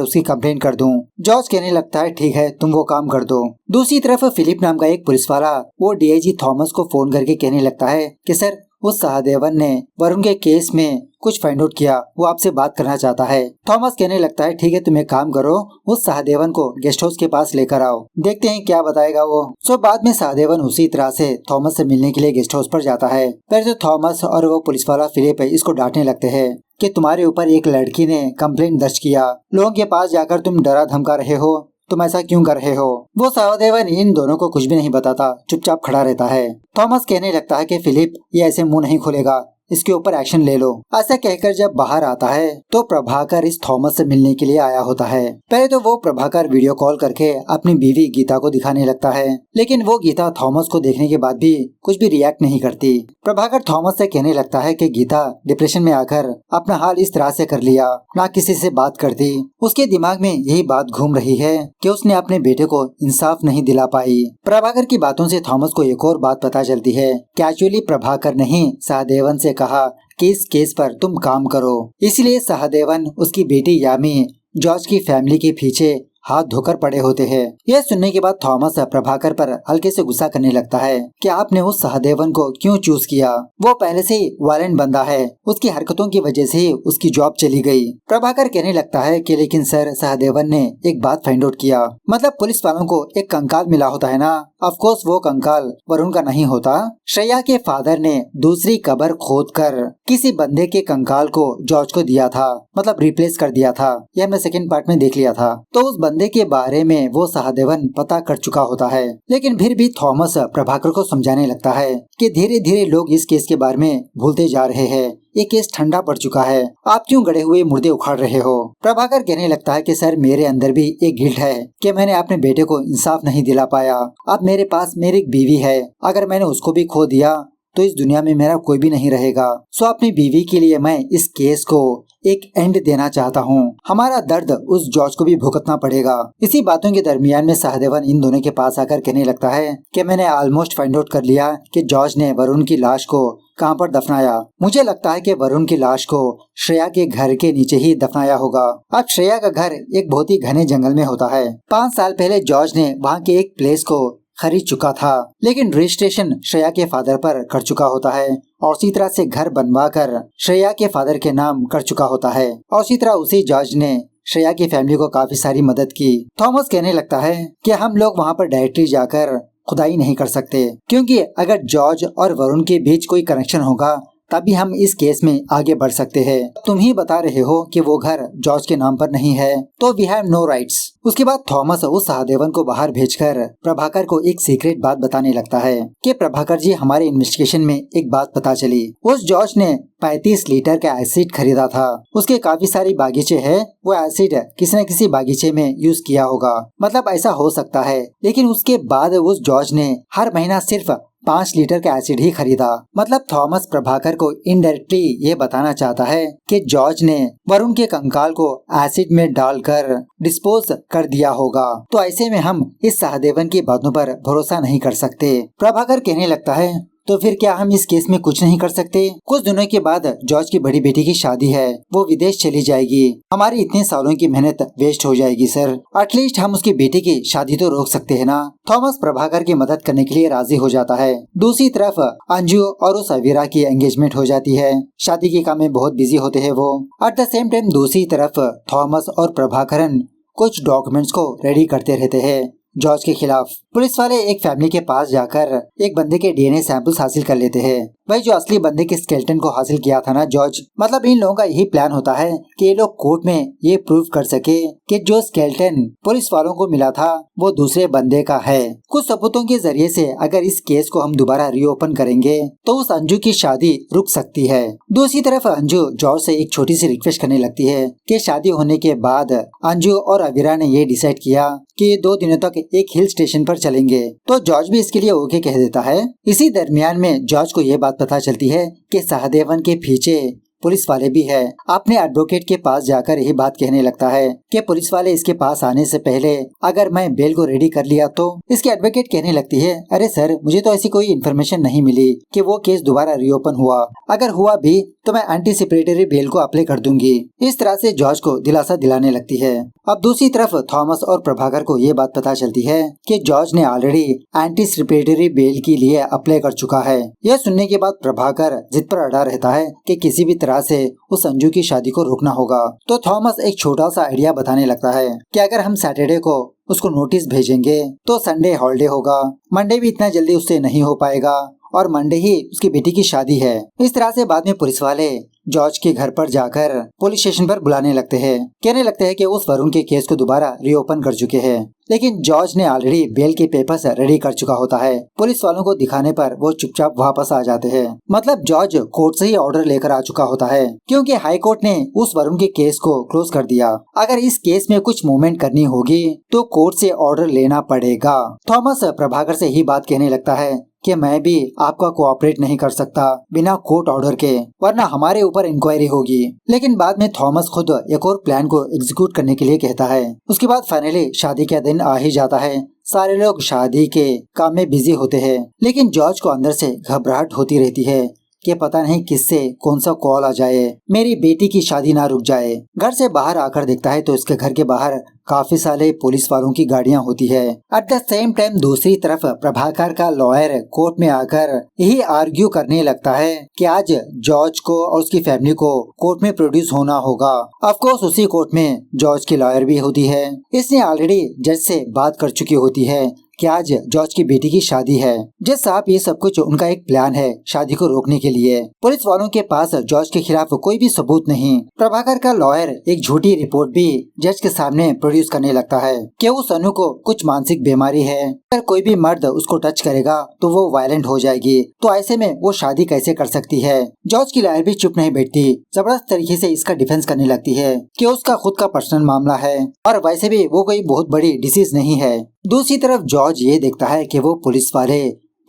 उसकी कंप्लेंट कर दूं। जॉर्ज कहने लगता है ठीक है तुम वो काम कर दो। दूसरी तरफ फिलिप नाम का एक पुलिस वाला वो डीआईजी थॉमस को फोन करके कहने लगता है कि सर उस सहदेवन ने वरुण के केस में कुछ फाइंड आउट किया, वो आपसे बात करना चाहता है। थॉमस कहने लगता है ठीक है तुम एक काम करो, उस सहदेवन को गेस्ट हाउस के पास लेकर आओ, देखते हैं क्या बताएगा वो। सो बाद में सहदेवन उसी तरह से थॉमस से मिलने के लिए गेस्ट हाउस पर जाता है। पहले तो थॉमस और वो पुलिस वाला फिलिप इसको डांटने लगते हैं कि तुम्हारे ऊपर एक लड़की ने कंप्लेंट दर्ज किया, लोगों के पास जाकर तुम डरा धमका रहे हो, तुम ऐसा क्यों कर रहे हो। वो सहदेवन इन दोनों को कुछ भी नहीं बताता, चुपचाप खड़ा रहता है। थॉमस कहने लगता है कि फिलिप ये ऐसे मुंह नहीं खोलेगा, इसके ऊपर एक्शन ले लो। ऐसा कहकर जब बाहर आता है तो प्रभाकर इस थॉमस से मिलने के लिए आया होता है। पहले तो वो प्रभाकर वीडियो कॉल करके अपनी बीवी गीता को दिखाने लगता है, लेकिन वो गीता थॉमस को देखने के बाद भी कुछ भी रिएक्ट नहीं करती। प्रभाकर थॉमस से कहने लगता है कि गीता डिप्रेशन में आकर अपना हाल इस तरह से कर लिया, ना किसी से बात करती। उसके दिमाग में यही बात घूम रही है कि उसने अपने बेटे को इंसाफ नहीं दिला पाई। प्रभाकर की बातों से थॉमस को एक और बात पता चलती है कि एक्चुअली प्रभाकर ने ही सहदेवन से कहा कि इस केस पर तुम काम करो, इसलिए सहदेवन उसकी बेटी यामी जॉर्ज की फैमिली के पीछे हाथ धोकर पड़े होते हैं। यह सुनने के बाद थॉमस प्रभाकर पर हल्के से गुस्सा करने लगता है कि आपने उस सहदेवन को क्यों चूज किया, वो पहले से ही वायलेंट बंदा है, उसकी हरकतों की वजह से ही उसकी जॉब चली गई। प्रभाकर कहने लगता है कि लेकिन सर सहदेवन ने एक बात फाइंड आउट किया, मतलब पुलिस वालों को एक कंकाल मिला होता है ना, ऑफ कोर्स वो कंकाल वरुण का नहीं होता। श्रेया के फादर ने दूसरी कब्र खोदकर किसी बंदे के कंकाल को जॉर्ज को दिया था, मतलब रिप्लेस कर दिया था। यह हमने सेकंड पार्ट में देख लिया था। तो उस बंदे के बारे में वो सहदेवन पता कर चुका होता है, लेकिन फिर भी थॉमस प्रभाकर को समझाने लगता है कि धीरे धीरे लोग इस केस के बारे में भूलते जा रहे हैं, ये केस ठंडा पड़ चुका है, आप क्यों गड़े हुए मुर्दे उखाड़ रहे हो। प्रभाकर कहने लगता है कि सर मेरे अंदर भी एक गिल्ट है कि मैंने अपने बेटे को इंसाफ नहीं दिला पाया। अब मेरे पास मेरी एक बीवी है, अगर मैंने उसको भी खो दिया तो इस दुनिया में मेरा कोई भी नहीं रहेगा। सो अपनी बीवी के लिए मैं इस केस को एक एंड देना चाहता हूँ, हमारा दर्द उस जॉर्ज को भी भुगतना पड़ेगा। इसी बातों के दरमियान में सहदेवन इन दोनों के पास आकर कहने लगता है कि मैंने ऑलमोस्ट फाइंड आउट कर लिया कि जॉर्ज ने वरुण की लाश को कहाँ पर दफनाया। मुझे लगता है कि वरुण की लाश को श्रेया के घर के नीचे ही दफनाया होगा। अब श्रेया का घर एक बहुत ही घने जंगल में होता है। 5 साल पहले जॉर्ज ने वहाँ के एक प्लेस को खरीद चुका था, लेकिन रजिस्ट्रेशन श्रेया के फादर पर कर चुका होता है और उसी तरह से घर बनवा कर श्रेया के फादर के नाम कर चुका होता है। और उसी तरह उसी जॉर्ज ने श्रेया की फैमिली को काफी सारी मदद की। थॉमस कहने लगता है कि हम लोग वहाँ पर डायरेक्टली जाकर खुदाई नहीं कर सकते, क्योंकि अगर जॉर्ज और वरुण के बीच कोई कनेक्शन होगा तभी हम इस केस में आगे बढ़ सकते हैं। तुम ही बता रहे हो कि वो घर जॉर्ज के नाम पर नहीं है, तो वी हैव नो राइट्स। उसके बाद थॉमस उस सहदेवन को बाहर भेजकर प्रभाकर को एक सीक्रेट बात बताने लगता है कि प्रभाकर जी हमारे इन्वेस्टिगेशन में एक बात पता चली, उस जॉर्ज ने 35 लीटर का एसिड खरीदा था, उसके काफी सारी बागीचे हैं, वो एसिड किसी न किसी बागीचे में यूज किया होगा, मतलब ऐसा हो सकता है। लेकिन उसके बाद उस जॉर्ज ने हर महीना सिर्फ 5 लीटर का एसिड ही खरीदा। मतलब थॉमस प्रभाकर को इनडायरेक्टली ये बताना चाहता है कि जॉर्ज ने वरुण के कंकाल को एसिड में डालकर डिस्पोज कर दिया होगा। तो ऐसे में हम इस सहदेवन की बातों पर भरोसा नहीं कर सकते। प्रभाकर कहने लगता है तो फिर क्या हम इस केस में कुछ नहीं कर सकते। कुछ दिनों के बाद जॉर्ज की बड़ी बेटी की शादी है, वो विदेश चली जाएगी, हमारी इतने सालों की मेहनत वेस्ट हो जाएगी सर, एटलीस्ट हम उसकी बेटी की शादी तो रोक सकते हैं ना। थॉमस प्रभाकर की मदद करने के लिए राजी हो जाता है। दूसरी तरफ अंजू और उस अवीरा की एंगेजमेंट हो जाती है, शादी के काम में बहुत बिजी होते हैं वो। एट द सेम टाइम दूसरी तरफ थॉमस और प्रभाकरन कुछ डॉक्यूमेंट्स को रेडी करते रहते हैं जॉर्ज के खिलाफ। पुलिस वाले एक फैमिली के पास जाकर एक बंदे के डीएनए सैंपल्स हासिल कर लेते हैं। वही जो असली बंदे के स्केलेटन को हासिल किया था ना जॉर्ज। मतलब इन लोगों का यही प्लान होता है कि ये लोग कोर्ट में ये प्रूव कर सके कि जो स्केलेटन पुलिस वालों को मिला था वो दूसरे बंदे का है। कुछ सबूतों के जरिए से अगर इस केस को हम दोबारा रीओपन करेंगे तो उस अंजू की शादी रुक सकती है। दूसरी तरफ अंजू जॉर्ज से एक छोटी सी रिक्वेस्ट करने लगती है कि शादी होने के बाद अंजू और अवीरा ने ये डिसाइड किया कि 2 दिनों तक एक हिल स्टेशन पर चलेंगे, तो जॉर्ज भी इसके लिए ओके कह देता है। इसी दरमियान में जॉर्ज को ये बात पता चलती है कि सहदेवन के पीछे पुलिस वाले भी है। अपने एडवोकेट के पास जाकर यही बात कहने लगता है कि पुलिस वाले इसके पास आने से पहले अगर मैं बेल को रेडी कर लिया तो। इसके एडवोकेट कहने लगती है, अरे सर, मुझे तो ऐसी कोई इन्फॉर्मेशन नहीं मिली कि वो केस दोबारा रीओपन हुआ। अगर हुआ भी तो मैं एंटीसिपेटरी बेल को अप्लाई कर दूंगी। इस तरह से जॉर्ज को दिलासा दिलाने लगती है। अब दूसरी तरफ थॉमस और प्रभाकर को ये बात पता चलती है कि जॉर्ज ने ऑलरेडी एंटीसिपेटरी बेल के लिए अप्लाई कर चुका है। यह सुनने के बाद प्रभाकर जिद पर अड़ा रहता है कि किसी भी तरह से उस अंजू की शादी को रोकना होगा। तो थॉमस एक छोटा सा आइडिया बताने लगता है कि अगर हम सैटरडे को उसको नोटिस भेजेंगे तो संडे हॉलिडे होगा, मंडे भी इतना जल्दी उससे नहीं हो पाएगा और मंडे ही उसकी बेटी की शादी है। इस तरह से बाद में पुलिस वाले जॉर्ज के घर पर जाकर पुलिस स्टेशन पर बुलाने लगते हैं। कहने लगते हैं कि उस वरुण के केस को दोबारा रीओपन कर चुके हैं, लेकिन जॉर्ज ने ऑलरेडी बेल के पेपर्स रेडी कर चुका होता है। पुलिस वालों को दिखाने पर वो चुपचाप वापस आ जाते हैं। मतलब जॉर्ज कोर्ट से ही ऑर्डर लेकर आ चुका होता है, क्योंकि हाई कोर्ट ने उस वरुण के केस को क्लोज कर दिया। अगर इस केस में कुछ मूवमेंट करनी होगी तो कोर्ट से ऑर्डर लेना पड़ेगा। थॉमस प्रभाकर से ही बात कहने लगता है कि मैं भी आपका कोऑपरेट नहीं कर सकता बिना कोर्ट ऑर्डर के, वरना हमारे ऊपर इंक्वायरी होगी। लेकिन बाद में थॉमस खुद एक और प्लान को एग्जीक्यूट करने के लिए कहता है। उसके बाद फाइनली शादी का दिन आ ही जाता है। सारे लोग शादी के काम में बिजी होते हैं, लेकिन जॉर्ज को अंदर से घबराहट होती रहती है कि पता नहीं किससे कौन सा कॉल आ जाए, मेरी बेटी की शादी ना रुक जाए। घर से बाहर आकर देखता है तो इसके घर के बाहर काफी सारे पुलिस वालों की गाड़ियां होती है। एट द सेम टाइम दूसरी तरफ प्रभाकर का लॉयर कोर्ट में आकर यही आर्ग्यू करने लगता है कि आज जॉर्ज को और उसकी फैमिली को कोर्ट में प्रोड्यूस होना होगा। ऑफ कोर्स उसी कोर्ट में जॉर्ज की लॉयर भी होती है। इसने ऑलरेडी जज से बात कर चुकी होती है कि आज जॉर्ज की बेटी की शादी है। जज साहब ये सब कुछ उनका एक प्लान है शादी को रोकने के लिए। पुलिस वालों के पास जॉर्ज के खिलाफ कोई भी सबूत नहीं। प्रभाकर का लॉयर एक झूठी रिपोर्ट भी जज के सामने प्रोड्यूस करने लगता है कि उस अनु को कुछ मानसिक बीमारी है, अगर कोई भी मर्द उसको टच करेगा तो वो वायलेंट हो जाएगी, तो ऐसे में वो शादी कैसे कर सकती है। जॉर्ज की लॉयर भी चुप नहीं बैठती, जबरदस्त तरीके से इसका डिफेंस करने लगती है कि उसका खुद का पर्सनल मामला है और वैसे भी वो कोई बहुत बड़ी डिसीज नहीं है। दूसरी तरफ जॉर्ज ये देखता है कि वो पुलिस वाले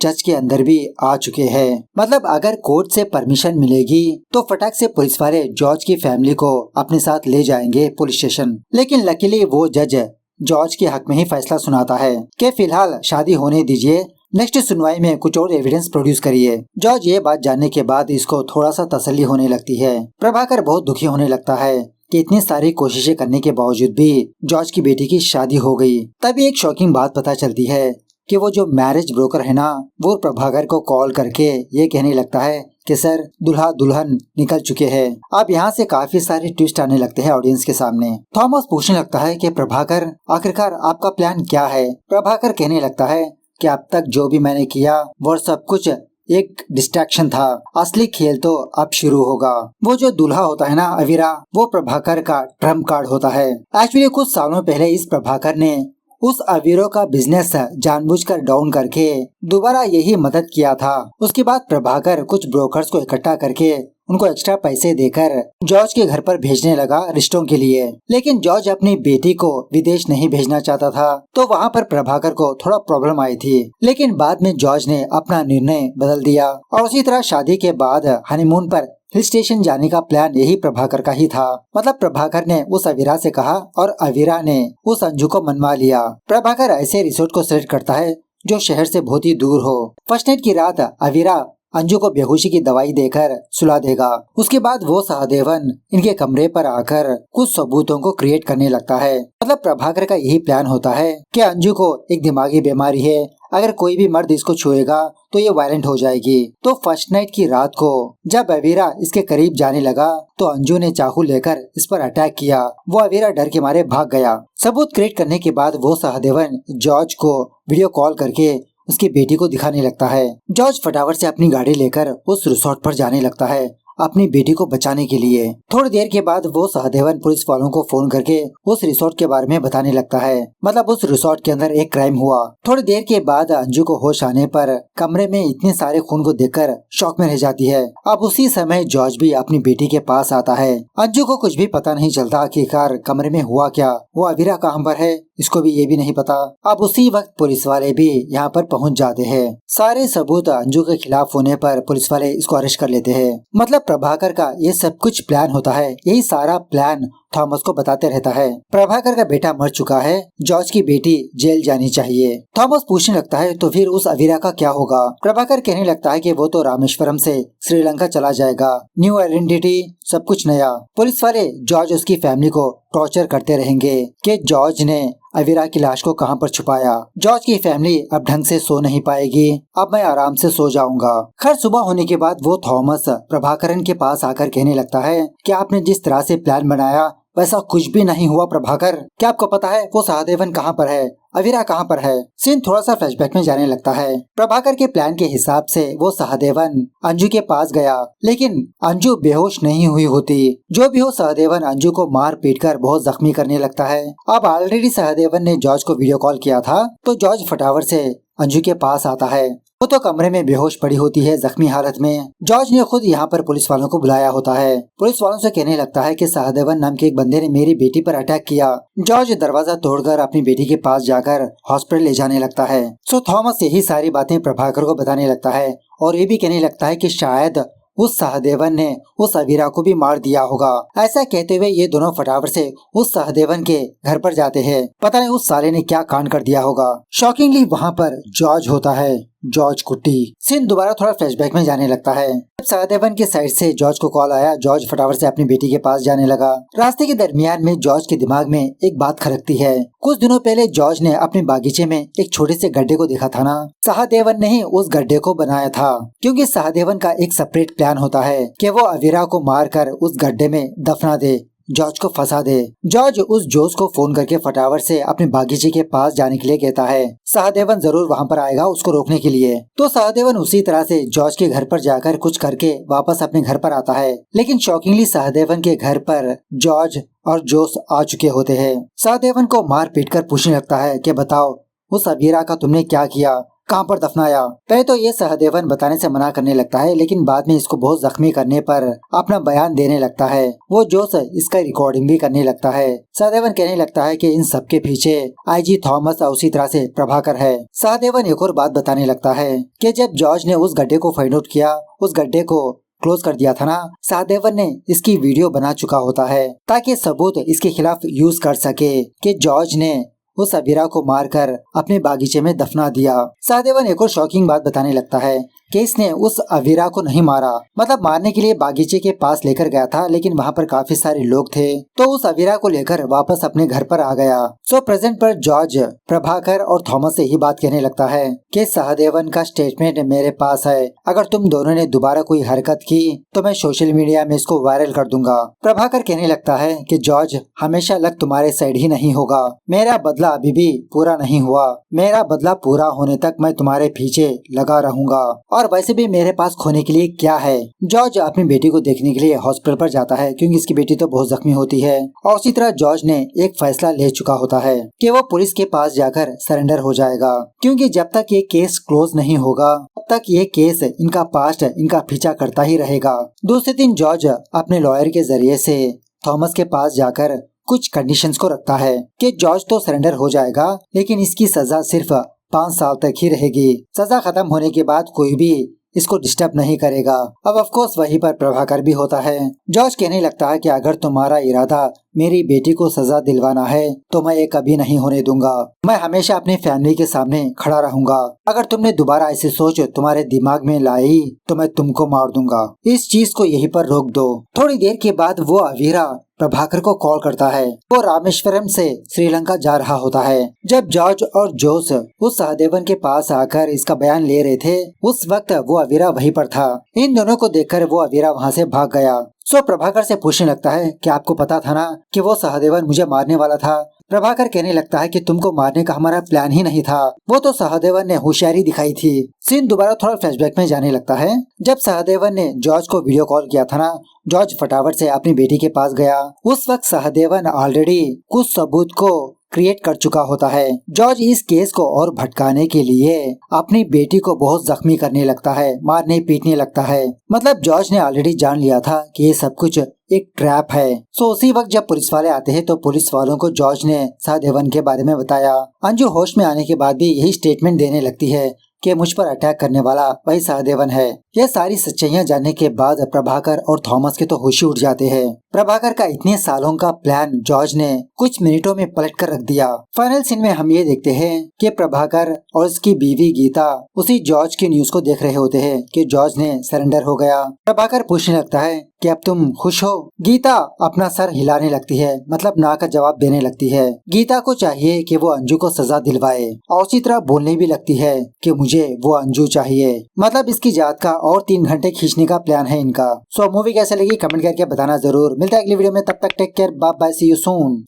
जज के अंदर भी आ चुके हैं। मतलब अगर कोर्ट से परमिशन मिलेगी तो फटाक से पुलिस वाले जॉर्ज की फैमिली को अपने साथ ले जाएंगे पुलिस स्टेशन। लेकिन लकीली वो जज जॉर्ज के हक में ही फैसला सुनाता है कि फिलहाल शादी होने दीजिए, नेक्स्ट सुनवाई में कुछ और एविडेंस प्रोड्यूस करिए। जॉर्ज ये बात जानने के बाद इसको थोड़ा सा तसल्ली होने लगती है। प्रभाकर बहुत दुखी होने लगता है कि इतनी सारी कोशिशें करने के बावजूद भी जॉर्ज की बेटी की शादी हो गई। तभी एक शॉकिंग बात पता चलती है कि वो जो मैरिज ब्रोकर है ना, वो प्रभाकर को कॉल करके ये कहने लगता है कि सर दुल्हा दुल्हन निकल चुके हैं। अब यहाँ से काफी सारे ट्विस्ट आने लगते हैं ऑडियंस के सामने। थॉमस पूछने लगता है कि प्रभाकर आखिरकार आपका प्लान क्या है। प्रभाकर कहने लगता है कि अब तक जो भी मैंने किया वो सब कुछ एक डिस्ट्रैक्शन था, असली खेल तो अब शुरू होगा। वो जो दूल्हा होता है ना अवीरा, वो प्रभाकर का ट्रम्प कार्ड होता है। एक्चुअली कुछ सालों पहले इस प्रभाकर ने उस अवीरो का बिजनेस जानबूझकर डाउन करके दोबारा यही मदद किया था। उसके बाद प्रभाकर कुछ ब्रोकर्स को इकट्ठा करके उनको एक्स्ट्रा पैसे देकर जॉर्ज के घर पर भेजने लगा रिश्तों के लिए। लेकिन जॉर्ज अपनी बेटी को विदेश नहीं भेजना चाहता था, तो वहाँ पर प्रभाकर को थोड़ा प्रॉब्लम आई थी। लेकिन बाद में जॉर्ज ने अपना निर्णय बदल दिया और उसी तरह शादी के बाद हनीमून पर हिल स्टेशन जाने का प्लान यही प्रभाकर का ही था। मतलब प्रभाकर ने उस अवीरा से कहा और अवीरा ने उस अंजू को मनवा लिया। प्रभाकर ऐसे रिसोर्ट को सिलेक्ट करता है जो शहर से बहुत ही दूर हो। फर्स्ट नाइट की रात अवीरा अंजू को बेहोशी की दवाई देकर सुला देगा। उसके बाद वो सहदेवन इनके कमरे पर आकर कुछ सबूतों को क्रिएट करने लगता है। मतलब प्रभाकर का यही प्लान होता है कि अंजू को एक दिमागी बीमारी है, अगर कोई भी मर्द इसको छुएगा तो ये वायलेंट हो जाएगी। तो फर्स्ट नाइट की रात को जब अवीरा इसके करीब जाने लगा तो अंजू ने चाकू लेकर इस पर अटैक किया। वो अवीरा डर के मारे भाग गया। सबूत क्रिएट करने के बाद वो सहदेवन जॉर्ज को वीडियो कॉल करके उसकी बेटी को दिखाने लगता है। जॉर्ज फटाफट से अपनी गाड़ी लेकर उस रिसोर्ट पर जाने लगता है अपनी बेटी को बचाने के लिए। थोड़ी देर के बाद वो सहदेवन पुलिस वालों को फोन करके उस रिसोर्ट के बारे में बताने लगता है। मतलब उस रिसोर्ट के अंदर एक क्राइम हुआ। थोड़ी देर के बाद अंजू को होश आने पर कमरे में इतने सारे खून को देखकर शॉक में रह जाती है। अब उसी समय जॉर्ज भी अपनी बेटी के पास आता है। अंजू को कुछ भी पता नहीं चलता आखिरकार कमरे में हुआ क्या, वो अवीरा कहाँ पर है इसको भी ये भी नहीं पता। अब उसी वक्त पुलिस वाले भी यहाँ पर पहुँच जाते हैं। सारे सबूत अंजू के खिलाफ होने पर पुलिस वाले इसको अरेस्ट कर लेते हैं। मतलब प्रभाकर का ये सब कुछ प्लान होता है। यही सारा प्लान थॉमस को बताते रहता है। प्रभाकर का बेटा मर चुका है, जॉर्ज की बेटी जेल जानी चाहिए। थॉमस पूछने लगता है तो फिर उस अवीरा का क्या होगा। प्रभाकर कहने लगता है कि वो तो रामेश्वरम से श्रीलंका चला जाएगा। न्यू आइडेंटिटी, सब कुछ नया। पुलिस वाले जॉर्ज उसकी फैमिली को टॉर्चर करते रहेंगे कि जॉर्ज ने अवीरा की लाश को कहां पर छुपाया। जॉर्ज की फैमिली अब ढंग से सो नहीं पाएगी, अब मैं आराम से सो जाऊंगा। खैर सुबह होने के बाद वो थॉमस प्रभाकरन के पास आकर कहने लगता है कि आपने जिस तरह से प्लान बनाया वैसा कुछ भी नहीं हुआ प्रभाकर। क्या आपको पता है वो सहदेवन कहाँ पर है, अवीरा कहाँ पर है। सीन थोड़ा सा फ्लैशबैक में जाने लगता है। प्रभाकर के प्लान के हिसाब से वो सहदेवन अंजू के पास गया, लेकिन अंजू बेहोश नहीं हुई होती। जो भी हो सहदेवन अंजू को मार पीट कर बहुत जख्मी करने लगता है। अब ऑलरेडी सहदेवन ने जॉर्ज को वीडियो कॉल किया था तो जॉर्ज फटाफट से अंजू के पास आता है। वो तो कमरे में बेहोश पड़ी होती है जख्मी हालत में। जॉर्ज ने खुद यहाँ पर पुलिस वालों को बुलाया होता है। पुलिस वालों से कहने लगता है कि सहदेवन नाम के एक बंदे ने मेरी बेटी पर अटैक किया। जॉर्ज दरवाजा तोड़कर अपनी बेटी के पास जाकर हॉस्पिटल ले जाने लगता है। सो थॉमस यही सारी बातें प्रभाकर को बताने लगता है और ये भी कहने लगता है कि शायद उस सहदेवन ने उस अवीरा को भी मार दिया होगा। ऐसा कहते हुए ये दोनों फटाफट से उस सहदेवन के घर पर जाते हैं। पता नहीं उस साले ने क्या कांड कर दिया होगा। शॉकिंगली वहाँ पर जॉर्ज होता है, जॉर्ज कुट्टी। सीन दोबारा थोड़ा फ्लैशबैक में जाने लगता है। जब सहदेवन के साइड से जॉर्ज को कॉल आया, जॉर्ज फटाफट से अपनी बेटी के पास जाने लगा। रास्ते के दरमियान में जॉर्ज के दिमाग में एक बात खटकती है। कुछ दिनों पहले जॉर्ज ने अपने बागीचे में एक छोटे से गड्ढे को देखा था ना। सहदेवन ने ही उस गड्ढे को बनाया था, क्योंकि सहदेवन का एक सेपरेट प्लान होता है कि वो अवीरा को मारकर उस गड्ढे में दफना दे, जॉर्ज को फंसा दे। जॉर्ज उस जोश को फोन करके फटाफट से अपने बागीचे के पास जाने के लिए कहता है। सहदेवन जरूर वहाँ पर आएगा उसको रोकने के लिए। तो सहदेवन उसी तरह से जॉर्ज के घर पर जाकर कुछ करके वापस अपने घर पर आता है। लेकिन शॉकिंगली सहदेवन के घर पर जॉर्ज और जोश आ चुके होते हैं। सहदेवन को मार पीट कर पूछने लगता है कि बताओ उस अवीरा का तुमने क्या किया, कहाँ पर दफनाया। पहले तो ये सहदेवन बताने से मना करने लगता है, लेकिन बाद में इसको बहुत जख्मी करने पर अपना बयान देने लगता है। वो जोश इसका रिकॉर्डिंग भी करने लगता है। सहदेवन कहने लगता है कि इन सब के पीछे आईजी थॉमस और उसी तरह से प्रभाकर है। सहदेवन एक और बात बताने लगता है कि जब जॉर्ज ने उस गड्ढे को फाइंड आउट किया, उस गड्ढे को क्लोज कर दिया था ना, सहदेवन ने इसकी वीडियो बना चुका होता है ताकि सबूत इसके खिलाफ यूज कर सके कि जॉर्ज ने उस अवीरा को मारकर अपने बागीचे में दफना दिया। सहदेवन एक और शॉकिंग बात बताने लगता है कि इसने उस अवीरा को नहीं मारा, मतलब मारने के लिए बागीचे के पास लेकर गया था, लेकिन वहाँ पर काफी सारे लोग थे तो उस अवीरा को लेकर वापस अपने घर पर आ गया। सो प्रेजेंट पर जॉर्ज प्रभाकर और थॉमस से ही बात कहने लगता है कि सहदेवन का स्टेटमेंट मेरे पास है, अगर तुम दोनों ने दोबारा कोई हरकत की तो मैं सोशल मीडिया में इसको वायरल कर दूंगा। प्रभाकर कहने लगता है कि जॉर्ज हमेशा लक तुम्हारे साइड ही नहीं होगा, मेरा बदला अभी भी पूरा नहीं हुआ, मेरा बदला पूरा होने तक मैं तुम्हारे पीछे लगा रहूंगा, और वैसे भी मेरे पास खोने के लिए क्या है। जॉर्ज अपनी बेटी को देखने के लिए हॉस्पिटल पर जाता है, क्योंकि इसकी बेटी तो बहुत जख्मी होती है। और उसी तरह जॉर्ज ने एक फैसला ले चुका होता है कि वो पुलिस के पास जाकर सरेंडर हो जाएगा, क्योंकि जब तक ये केस क्लोज नहीं होगा तब तक ये केस इनका पास्ट इनका पीछा करता ही रहेगा। दूसरे दिन जॉर्ज अपने लॉयर के जरिए से थॉमस के पास जाकर कुछ कंडीशंस को रखता है कि जॉर्ज तो सरेंडर हो जाएगा, लेकिन इसकी सजा सिर्फ 5 साल तक ही रहेगी। सजा खत्म होने के बाद कोई भी इसको डिस्टर्ब नहीं करेगा। अब ऑफ कोर्स वहीं पर प्रभाकर भी होता है। जॉर्ज कहने लगता है कि अगर तुम्हारा इरादा मेरी बेटी को सजा दिलवाना है तो मैं ये कभी नहीं होने दूंगा। मैं हमेशा अपनी फैमिली के सामने खड़ा रहूंगा। अगर तुमने दोबारा ऐसी सोच तुम्हारे दिमाग में लाई तो मैं तुमको मार दूंगा। इस चीज को यहीं पर रोक दो। थोड़ी देर के बाद वो अवीरा प्रभाकर को कॉल करता है। वो रामेश्वरम से श्रीलंका जा रहा होता है। जब जॉर्ज और जोस उस सहदेवन के पास आकर इसका बयान ले रहे थे, उस वक्त वो अवीरा वहीं पर था। इन दोनों को देखकर वो अवीरा वहाँ से भाग गया। सो प्रभाकर से पूछने लगता है कि आपको पता था ना कि वो सहदेवन मुझे मारने वाला था। प्रभाकर कहने लगता है कि तुमको मारने का हमारा प्लान ही नहीं था, वो तो सहदेवन ने होशियारी दिखाई थी। सीन दोबारा थोड़ा फ्लैशबैक में जाने लगता है। जब सहदेवन ने जॉर्ज को वीडियो कॉल किया था ना, जॉर्ज फटाफट से अपनी बेटी के पास गया। उस वक्त सहदेवन ऑलरेडी कुछ सबूत को क्रिएट कर चुका होता है। जॉर्ज इस केस को और भटकाने के लिए अपनी बेटी को बहुत जख्मी करने लगता है, मारने पीटने लगता है। मतलब जॉर्ज ने ऑलरेडी जान लिया था कि ये सब कुछ एक ट्रैप है। सो उसी वक्त जब पुलिस वाले आते हैं तो पुलिस वालों को जॉर्ज ने सहदेवन के बारे में बताया। अंजू होश में आने के बाद भी यही स्टेटमेंट देने लगती है कि मुझ पर अटैक करने वाला वही सहदेवन है। यह सारी सच्चाइयां जानने के बाद प्रभाकर और थॉमस के तो होश ही उड़ जाते हैं। प्रभाकर का इतने सालों का प्लान जॉर्ज ने कुछ मिनटों में पलट कर रख दिया। फाइनल सीन में हम ये देखते हैं कि प्रभाकर और उसकी बीवी गीता उसी जॉर्ज की न्यूज को देख रहे होते हैं कि जॉर्ज ने सरेंडर हो गया। प्रभाकर पूछने लगता है कि अब तुम खुश हो? गीता अपना सर हिलाने लगती है, मतलब ना का जवाब देने लगती है। गीता को चाहिए कि वो अंजू को सजा दिलवाए और उसी तरह बोलने भी लगती है कि मुझे वो अंजू चाहिए। मतलब इसकी जात का और 3 घंटे खींचने का प्लान है इनका। सो मूवी कैसे लगी कमेंट करके बताना जरूर। मिलता है अगली वीडियो में, तब तक take care, bye bye, see you soon.